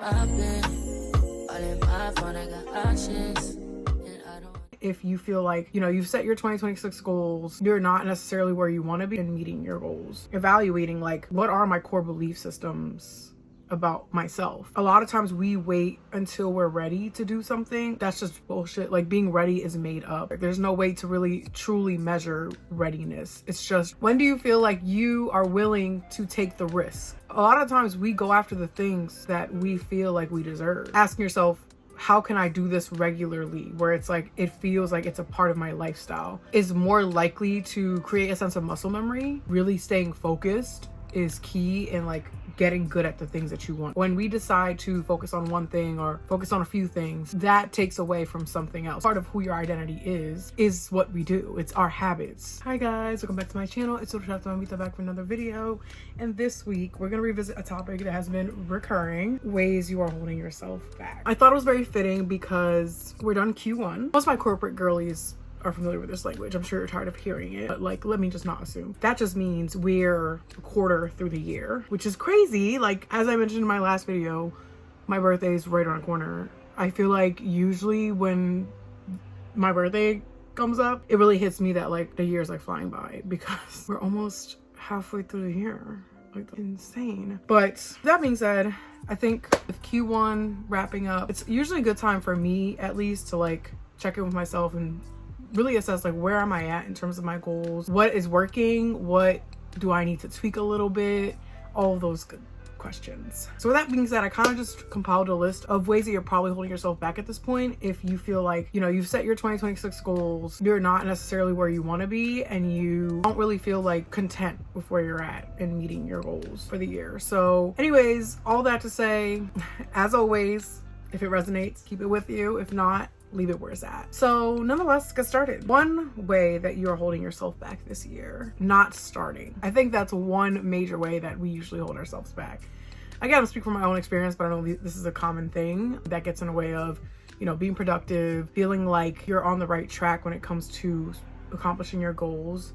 I've been all in my phone, I got options. If you feel like, you've set your 2026 goals, you're not necessarily where you want to be in meeting your goals. Evaluating, like, what are my core belief systems about myself? A lot of times we wait until we're ready to do something. That's just bullshit. Like, being ready is made up. There's no way to really truly measure readiness. It's just, when do you feel like you are willing to take the risk? A lot of times we go after the things that we feel like we deserve. Asking yourself, how can I do this regularly, where it's like it feels like it's a part of my lifestyle, is more likely to create a sense of muscle memory. Really staying focused is key in like getting good at the things that you want. When we decide to focus on one thing or focus on a few things, that takes away from something else. Part of who your identity is what we do. It's our habits. Hi guys, welcome back to my channel. It's Mamita back for another video. And this week we're gonna revisit a topic that has been recurring: ways you are holding yourself back. I thought it was very fitting because we're done Q1. Most of my corporate girlies are familiar with this language. I'm sure you're tired of hearing it, but like, let me just not assume. That just means we're a quarter through the year, which is crazy. Like, as I mentioned in my last video, my birthday is right around the corner. I feel like usually when my birthday comes up, it really hits me that like the year is like flying by, because we're almost halfway through the year. Like, insane. But that being said, I think with Q1 wrapping up, it's usually a good time for me, at least, to like check in with myself and really assess like, where am I at in terms of my goals? What is working? What do I need to tweak a little bit? All of those good questions. So with that being said, I kind of just compiled a list of ways that you're probably holding yourself back at this point. If you feel like, you've set your 2026 goals, you're not necessarily where you want to be, and you don't really feel like content with where you're at and meeting your goals for the year. So anyways, all that to say, as always, if it resonates, keep it with you. If not, leave it where it's at. So nonetheless, let's get started. One way that you're holding yourself back this year: not starting. I think that's one major way that we usually hold ourselves back. Again, I'll speak from my own experience, but I know this is a common thing that gets in the way of, being productive, feeling like you're on the right track when it comes to accomplishing your goals.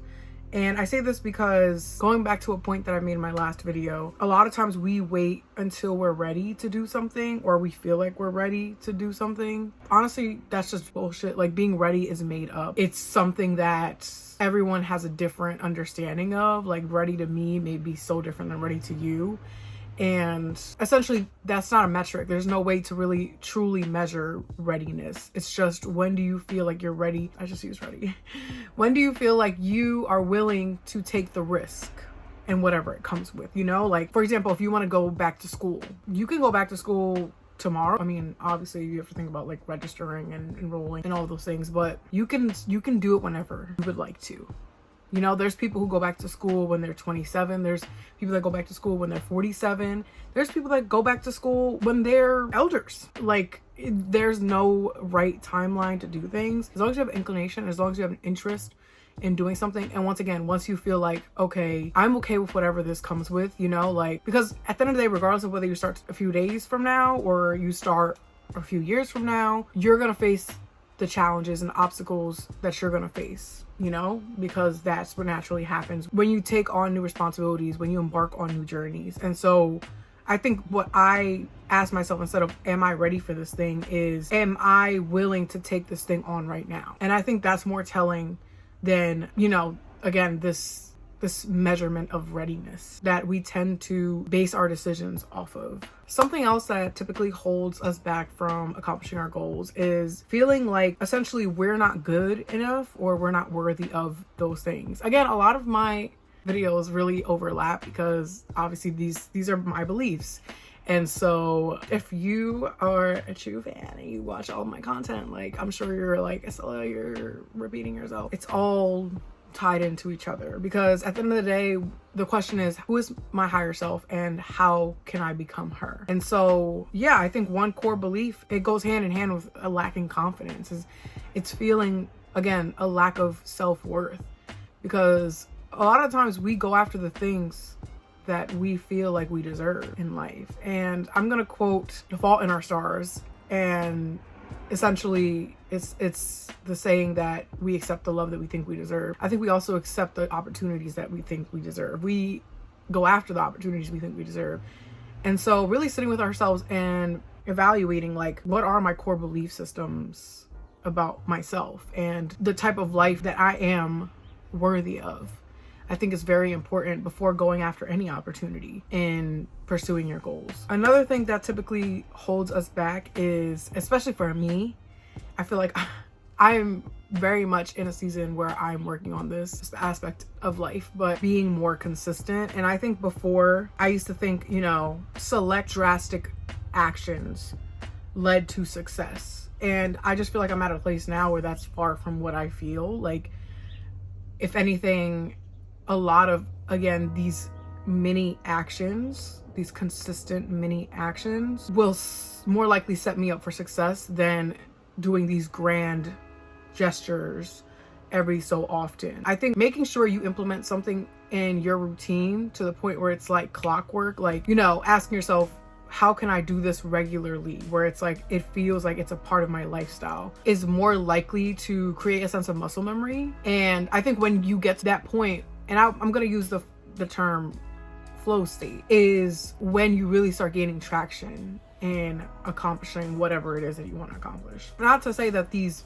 And I say this because, going back to a point that I made in my last video, a lot of times we wait until we're ready to do something, or we feel like we're ready to do something. Honestly, that's just bullshit. Like, being ready is made up. It's something that everyone has a different understanding of. Like, ready to me may be so different than ready to you. And essentially, that's not a metric. There's no way to really truly measure readiness. It's just, when do you feel like you're ready? I just use ready. When do you feel like you are willing to take the risk and whatever it comes with, Like, for example, if you want to go back to school, you can go back to school tomorrow. I mean, obviously you have to think about like registering and enrolling and all of those things, but you can do it whenever you would like to. There's people who go back to school when they're 27. There's people that go back to school when they're 47. There's people that go back to school when they're elders. Like, there's no right timeline to do things. As long as you have inclination, as long as you have an interest in doing something. And once again, once you feel like, okay, I'm okay with whatever this comes with, like, because at the end of the day, regardless of whether you start a few days from now or you start a few years from now, you're going to face the challenges and obstacles that you're going to face, because that's what naturally happens when you take on new responsibilities, when you embark on new journeys. And so I think what I ask myself, instead of am I ready for this thing, is, am I willing to take this thing on right now? And I think that's more telling than, again, this measurement of readiness that we tend to base our decisions off of. Something else that typically holds us back from accomplishing our goals is feeling like essentially we're not good enough, or we're not worthy of those things. Again, a lot of my videos really overlap because obviously these are my beliefs. And so if you are a true fan and you watch all of my content, like, I'm sure you're like, Estella, you're repeating yourself. It's all tied into each other, because at the end of the day, the question is, who is my higher self and how can I become her? And so, yeah, I think one core belief, it goes hand in hand with a lacking confidence, is it's feeling, again, a lack of self-worth, because a lot of times we go after the things that we feel like we deserve in life. And I'm gonna quote The Fault in Our Stars, and essentially it's the saying that we accept the love that we think we deserve. I think we also accept the opportunities that we think we deserve. We go after the opportunities we think we deserve. And so really sitting with ourselves and evaluating like, what are my core belief systems about myself and the type of life that I am worthy of, I think is very important before going after any opportunity in pursuing your goals. Another thing that typically holds us back is, especially for me, I feel like I'm very much in a season where I'm working on this aspect of life, but being more consistent. And I think before I used to think, select drastic actions led to success. And I just feel like I'm at a place now where that's far from what I feel. Like, if anything, a lot of, again, these mini actions, these consistent mini actions will more likely set me up for success than doing these grand gestures every so often. I think making sure you implement something in your routine to the point where it's like clockwork, like, asking yourself, how can I do this regularly, where it's like, it feels like it's a part of my lifestyle, is more likely to create a sense of muscle memory. And I think when you get to that point, and I'm going to use the term flow state, is when you really start gaining traction in accomplishing whatever it is that you want to accomplish. Not to say that these,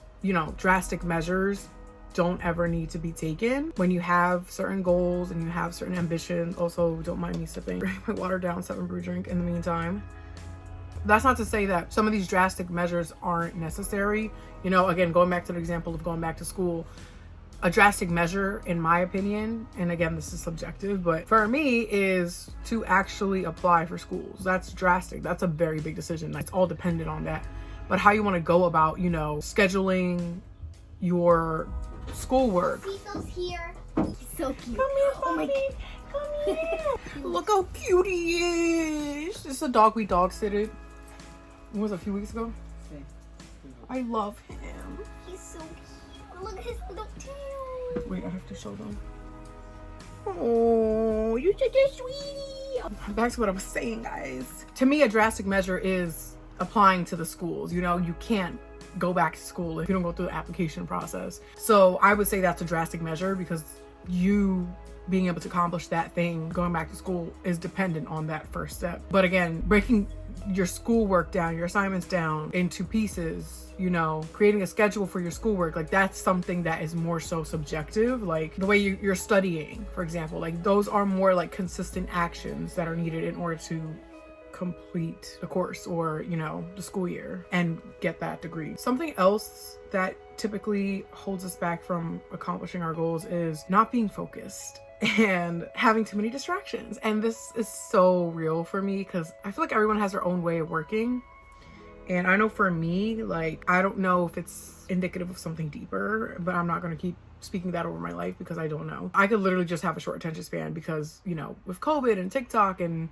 drastic measures don't ever need to be taken when you have certain goals and you have certain ambitions. Also, don't mind me sipping my watered down 7 Brew drink in the meantime. That's not to say that some of these drastic measures aren't necessary. Again, going back to the example of going back to school, a drastic measure, in my opinion, and again, this is subjective, but for me, is to actually apply for schools. That's drastic. That's a very big decision. It's all dependent on that. But how you want to go about, scheduling your schoolwork. Cecil's here. He's so cute. Come here, oh my God. Come here. Look how cute he is. This is a dog we dog sitted. What was it, a few weeks ago? I love him. He's so cute. Look at his little tail. Wait, I have to show them. Oh, you're such a sweetie. Back to what I was saying, guys. To me, a drastic measure is applying to the schools. You can't go back to school if you don't go through the application process. So I would say that's a drastic measure, because you being able to accomplish that thing, going back to school, is dependent on that first step. But again, breaking your schoolwork down, your assignments down into pieces, creating a schedule for your schoolwork, like, that's something that is more so subjective. Like the way you're studying, for example, like those are more like consistent actions that are needed in order to complete the course or the school year and get that degree. Something else that typically holds us back from accomplishing our goals is not being focused and having too many distractions. And this is so real for me, because I feel like everyone has their own way of working. And I know for me, like, I don't know if it's indicative of something deeper, but I'm not going to keep speaking that over my life because I don't know. I could literally just have a short attention span because, with COVID and TikTok and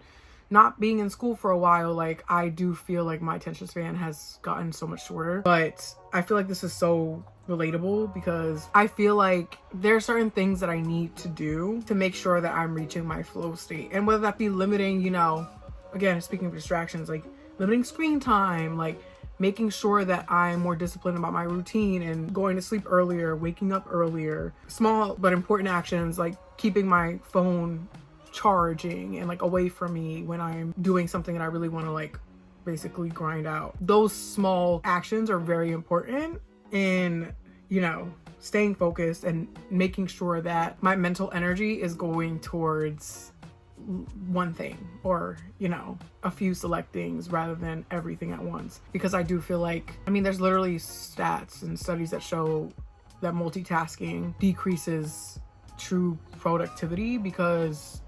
not being in school for a while, like, I do feel like my attention span has gotten so much shorter. But I feel like this is so relatable because I feel like there are certain things that I need to do to make sure that I'm reaching my flow state. And whether that be limiting, again, speaking of distractions, like limiting screen time, like making sure that I'm more disciplined about my routine and going to sleep earlier, waking up earlier, small but important actions like keeping my phone charging and like away from me when I'm doing something that I really want to like basically grind out. Those small actions are very important in, staying focused and making sure that my mental energy is going towards one thing or, a few select things rather than everything at once. Because I do feel like, there's literally stats and studies that show that multitasking decreases true productivity because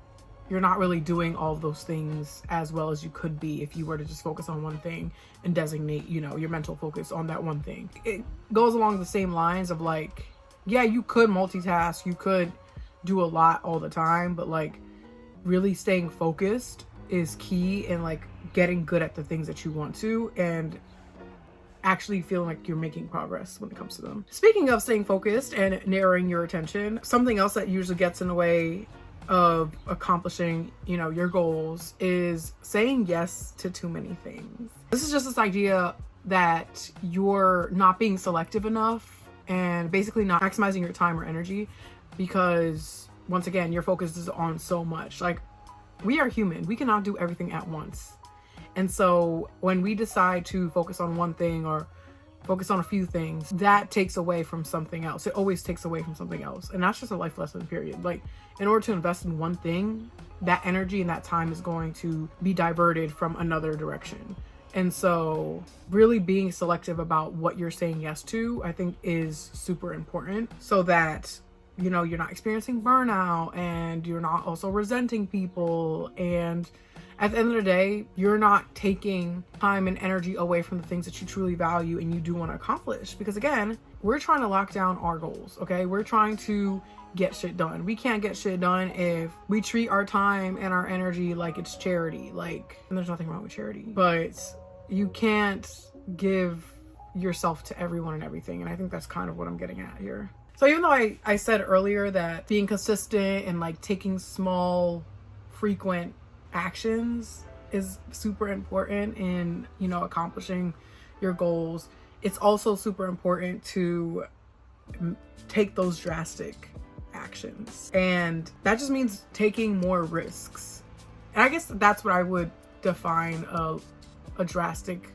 you're not really doing all of those things as well as you could be if you were to just focus on one thing and designate, your mental focus on that one thing. It goes along the same lines of like, yeah, you could multitask, you could do a lot all the time, but like really staying focused is key in like getting good at the things that you want to and actually feeling like you're making progress when it comes to them. Speaking of staying focused and narrowing your attention, something else that usually gets in the way of accomplishing, your goals is saying yes to too many things. This is just this idea that you're not being selective enough and basically not maximizing your time or energy because once again, your focus is on so much. Like, we are human. We cannot do everything at once. And so when we decide to focus on one thing or focus on a few things, that takes away from something else. It always takes away from something else. And that's just a life lesson, period. Like, in order to invest in one thing, that energy and that time is going to be diverted from another direction. And so really being selective about what you're saying yes to, I think, is super important, so that, you know, you're not experiencing burnout and you're not also resenting people. And at the end of the day, you're not taking time and energy away from the things that you truly value and you do want to accomplish. Because again, we're trying to lock down our goals, okay? We're trying to get shit done. We can't get shit done if we treat our time and our energy like it's charity. Like, and there's nothing wrong with charity, but you can't give yourself to everyone and everything. And I think that's kind of what I'm getting at here. So even though I said earlier that being consistent and like taking small, frequent actions is super important in, you know, accomplishing your goals, it's also super important to take those drastic actions. And that just means taking more risks. And I guess that's what I would define a drastic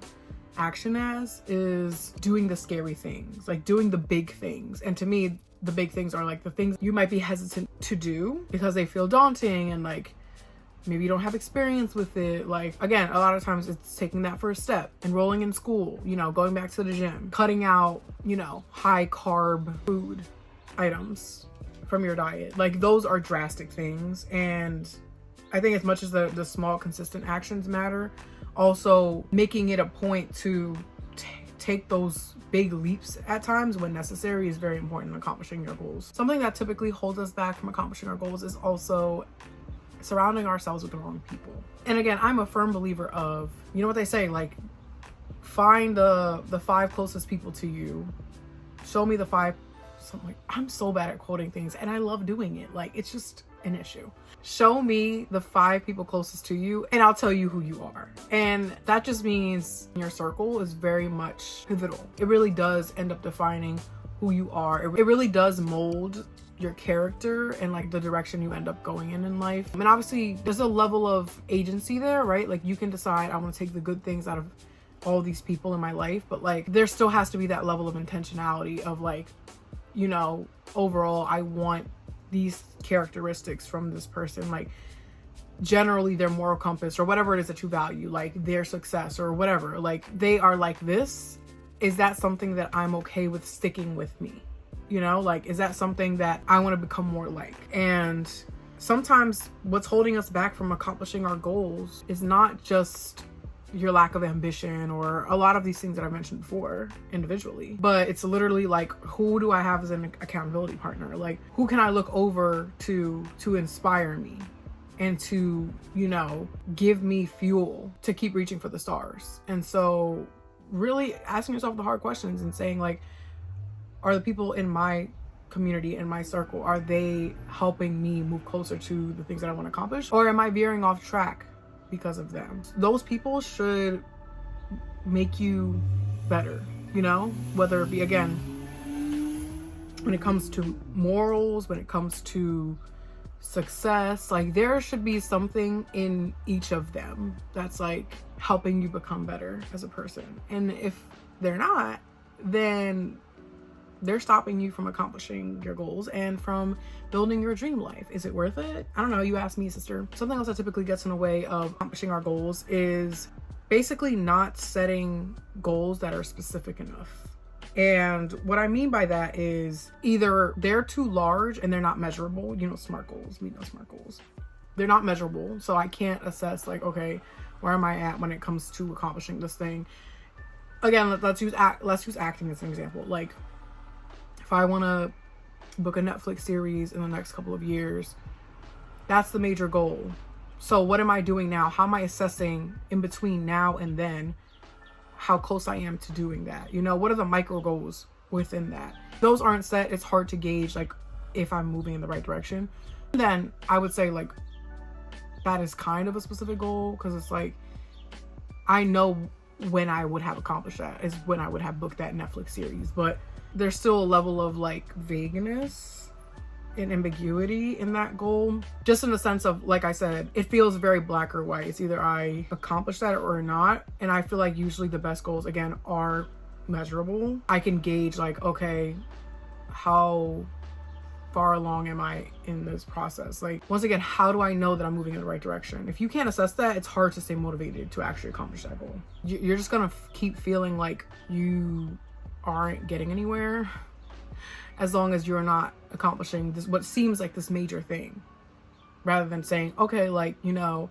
action as, is doing the scary things, like doing the big things. And to me, the big things are like the things you might be hesitant to do because they feel daunting and like maybe you don't have experience with it. Like, again, a lot of times it's taking that first step, enrolling in school, you know, going back to the gym, cutting out, you know, high carb food items from your diet. Like, those are drastic things. And I think as much as the small consistent actions matter, also making it a point to take those big leaps at times when necessary is very important in accomplishing your goals. Something that typically holds us back from accomplishing our goals is also surrounding ourselves with the wrong people. And again, I'm a firm believer of, you know what they say, like, find the 5 closest people to you, show me the 5. I'm so bad at quoting things and I love doing it. Like, it's just an issue. Show me the 5 people closest to you and I'll tell you who you are. And that just means your circle is very much pivotal. It really does end up defining who you are. It really does mold your character and like the direction you end up going in life. I mean, obviously there's a level of agency there, right? Like, you can decide, I want to take the good things out of all these people in my life, but like there still has to be that level of intentionality of like, you know, overall I want these characteristics from this person, like generally their moral compass or whatever it is that you value, like their success or whatever, like they are like this. Is that something that I'm okay with sticking with me? You know, like, is that something that I want to become more like? And sometimes what's holding us back from accomplishing our goals is not just your lack of ambition or a lot of these things that I mentioned before individually, but it's literally like, who do I have as an accountability partner? Like, who can I look over to inspire me and to, you know, give me fuel to keep reaching for the stars? And so really asking yourself the hard questions and saying, like, are the people in my community, in my circle, are they helping me move closer to the things that I want to accomplish? Or am I veering off track because of them? Those people should make you better, you know, whether it be, again, when it comes to morals, when it comes to success, like there should be something in each of them that's like helping you become better as a person. And if they're not, then they're stopping you from accomplishing your goals and from building your dream life. Is it worth it? I don't know. You ask me, sister. Something else that typically gets in the way of accomplishing our goals is basically not setting goals that are specific enough. And what I mean by that is either they're too large and they're not measurable. You know, SMART goals. We know SMART goals. They're not measurable. So I can't assess like, okay, where am I at when it comes to accomplishing this thing? Again, let's use acting as an example. Like, if I want to book a Netflix series in the next couple of years, that's the major goal. So what am I doing now? How am I assessing in between now and then how close I am to doing that? You know, what are the micro goals within that? Those aren't set. It's hard to gauge like if I'm moving in the right direction. Then I would say like that is kind of a specific goal, because it's like I know when I would have accomplished that is when I would have booked that Netflix series, but there's still a level of like vagueness an ambiguity in that goal, just in the sense of, like I said, it feels very black or white. It's either I accomplish that or not. And I feel like usually the best goals, again, are measurable. I can gauge like, okay, how far along am I in this process? Like, once again, how do I know that I'm moving in the right direction? If you can't assess that, it's hard to stay motivated to actually accomplish that goal. You're just gonna keep feeling like you aren't getting anywhere as long as you're not accomplishing this, what seems like this major thing, rather than saying, okay, like, you know,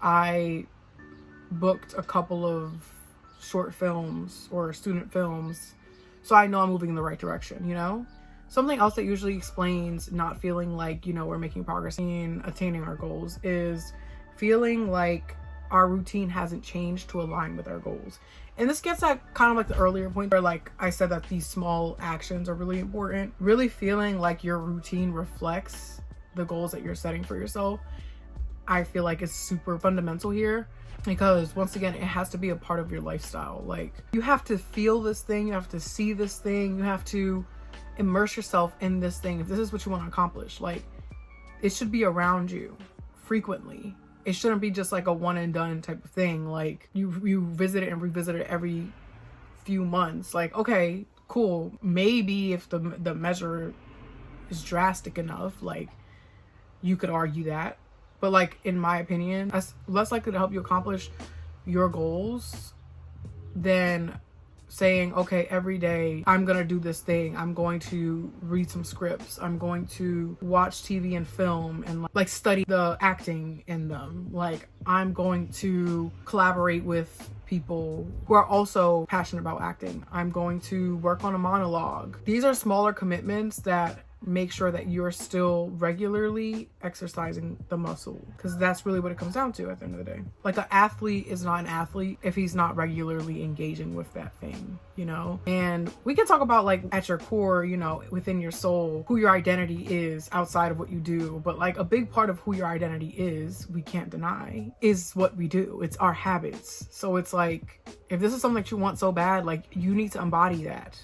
I booked a couple of short films or student films, so I know I'm moving in the right direction, you know? Something else that usually explains not feeling like, you know, we're making progress in attaining our goals is feeling like our routine hasn't changed to align with our goals. And this gets at kind of like the earlier point where, like I said, that these small actions are really important. Really feeling like your routine reflects the goals that you're setting for yourself, I feel like is super fundamental here, because once again, it has to be a part of your lifestyle. Like, you have to feel this thing, you have to see this thing, you have to immerse yourself in this thing. If this is what you want to accomplish, like, it should be around you frequently. It shouldn't be just like a one and done type of thing. Like, you visit it and revisit it every few months. Like, okay, cool. Maybe if the measure is drastic enough, like, you could argue that. But like, in my opinion, that's less likely to help you accomplish your goals than saying, okay, every day I'm gonna do this thing. I'm going to read some scripts. I'm going to watch TV and film and like study the acting in them. Like, I'm going to collaborate with people who are also passionate about acting. I'm going to work on a monologue. These are smaller commitments that make sure that you're still regularly exercising the muscle, because that's really what it comes down to at the end of the day. Like, an athlete is not an athlete if he's not regularly engaging with that thing, you know? And we can talk about, like, at your core, you know, within your soul, who your identity is outside of what you do. But like, a big part of who your identity is, we can't deny, is what we do. It's our habits. So it's like, if this is something that you want so bad, like, you need to embody that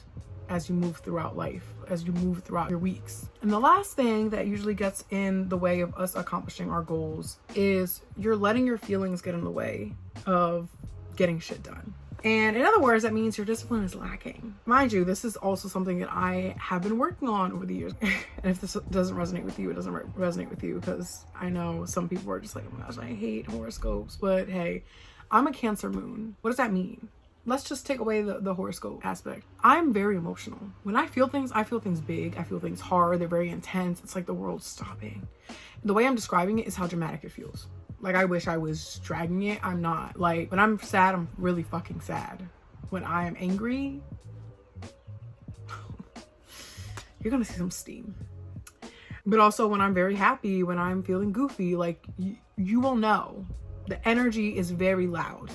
as you move throughout life, as you move throughout your weeks. And the last thing that usually gets in the way of us accomplishing our goals is you're letting your feelings get in the way of getting shit done. And in other words, that means your discipline is lacking. Mind you, this is also something that I have been working on over the years. And if this doesn't resonate with you, it doesn't resonate with you, because I know some people are just like, oh my gosh, I hate horoscopes. But hey, I'm a Cancer moon. What does that mean? Let's just take away the horoscope aspect. I'm very emotional. When I feel things big. I feel things hard. They're very intense. It's like the world's stopping. The way I'm describing it is how dramatic it feels. Like, I wish I was dragging it. I'm not. Like, when I'm sad, I'm really fucking sad. When I am angry, you're gonna see some steam. But also when I'm very happy, when I'm feeling goofy, like, you will know. The energy is very loud.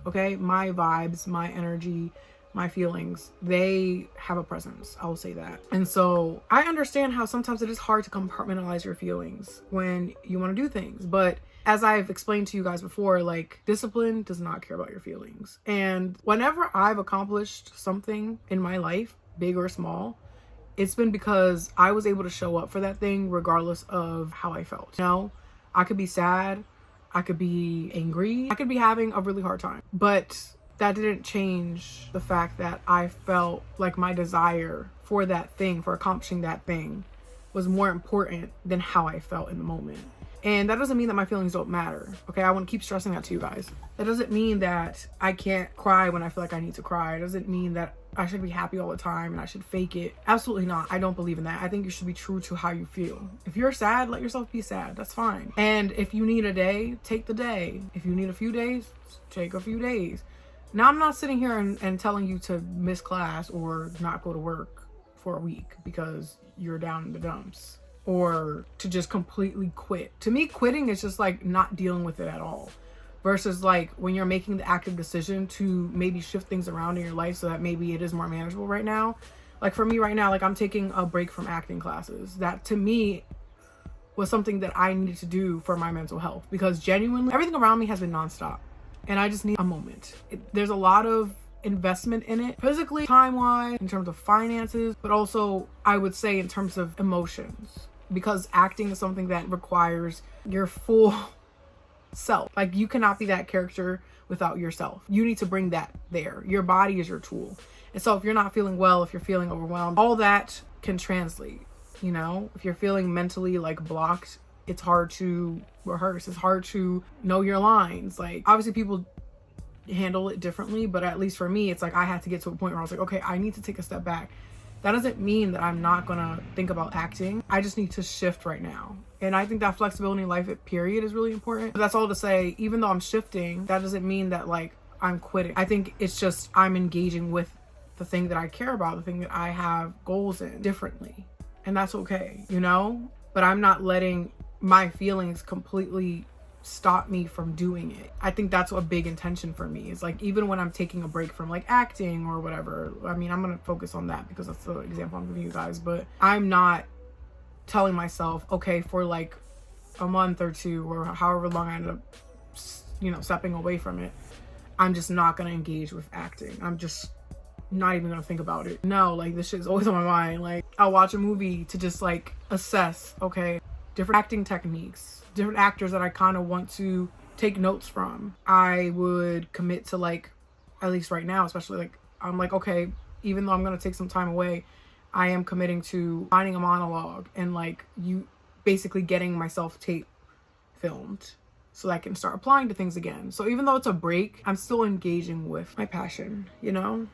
Okay, my vibes, my energy, my feelings, they have a presence. I'll say that. And so I understand how sometimes it is hard to compartmentalize your feelings when you want to do things. But as I've explained to you guys before, like, discipline does not care about your feelings. And whenever I've accomplished something in my life, big or small, it's been because I was able to show up for that thing regardless of how I felt. You know, I could be sad, I could be angry, I could be having a really hard time, but that didn't change the fact that I felt like my desire for that thing, for accomplishing that thing, was more important than how I felt in the moment. And that doesn't mean that my feelings don't matter. Okay, I want to keep stressing that to you guys. That doesn't mean that I can't cry when I feel like I need to cry. It doesn't mean that I should be happy all the time and I should fake it. Absolutely not. I don't believe in that. I think you should be true to how you feel. If you're sad, let yourself be sad. That's fine. And if you need a day, take the day. If you need a few days, take a few days. Now, I'm not sitting here and telling you to miss class or not go to work for a week because you're down in the dumps, or to just completely quit. To me, quitting is just like not dealing with it at all. Versus like when you're making the active decision to maybe shift things around in your life so that maybe it is more manageable right now. Like for me right now, like I'm taking a break from acting classes. That to me was something that I needed to do for my mental health, because genuinely everything around me has been nonstop and I just need a moment. There's a lot of investment in it, physically, time-wise, in terms of finances, but also I would say in terms of emotions. because acting is something that requires your full self. Like, you cannot be that character without yourself. You need to bring that there. Your body is your tool. And so if you're not feeling well, if you're feeling overwhelmed, all that can translate, you know? If you're feeling mentally like blocked, it's hard to rehearse. It's hard to know your lines. Like, obviously people handle it differently, but at least for me, it's like I had to get to a point where I was like, okay, I need to take a step back. That doesn't mean that I'm not gonna think about acting. I just need to shift right now. And I think that flexibility in life, period, is really important. But that's all to say, even though I'm shifting, that doesn't mean that like I'm quitting. I think it's just I'm engaging with the thing that I care about, the thing that I have goals in differently. And that's okay, you know? But I'm not letting my feelings completely stop me from doing it. I think that's a big intention for me. It's like, even when I'm taking a break from like acting or whatever, I mean, I'm gonna focus on that because that's the example I'm giving you guys, but I'm not telling myself, okay, for like a month or two or however long I end up, you know, stepping away from it, I'm just not gonna engage with acting. I'm just not even gonna think about it. No, like, this shit's always on my mind. Like, I'll watch a movie to just like assess, okay, different acting techniques, different actors that I kind of want to take notes from. I would commit to, like, at least right now, especially, like, I'm like, okay, even though I'm going to take some time away, I am committing to finding a monologue and like you basically getting myself tape filmed so that I can start applying to things again. So even though it's a break, I'm still engaging with my passion, you know,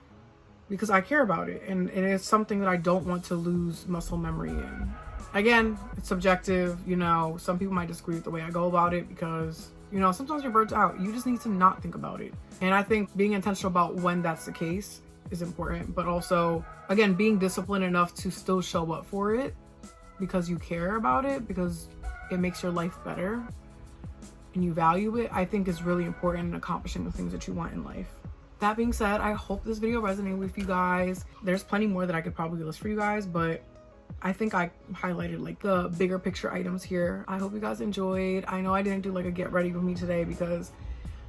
because I care about it. And it's something that I don't want to lose muscle memory in. Again, it's subjective, you know, some people might disagree with the way I go about it because, you know, sometimes you're burnt out. You just need to not think about it. And I think being intentional about when that's the case is important, but also, again, being disciplined enough to still show up for it because you care about it, because it makes your life better and you value it, I think is really important in accomplishing the things that you want in life. That being said, I hope this video resonated with you guys. There's plenty more that I could probably list for you guys, but I think I highlighted like the bigger picture items here. I hope you guys enjoyed. I know I didn't do like a get ready with me today because,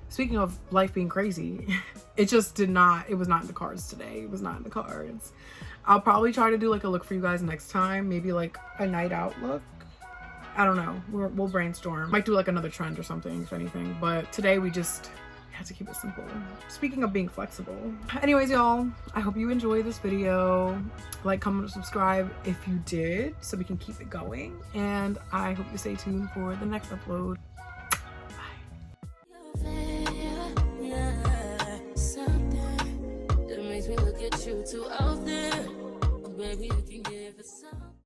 speaking of life being crazy, it just did not, it was not in the cards today. It was not in the cards. I'll probably try to do like a look for you guys next time. Maybe like a night out look. I don't know. We'll brainstorm. Might do like another trend or something, if anything. But today we just had to keep it simple. Speaking of being flexible. Anyways, y'all, I hope you enjoyed this video. Like, comment, subscribe if you did, so we can keep it going. And I hope you stay tuned for the next upload. Something that makes me look at you too.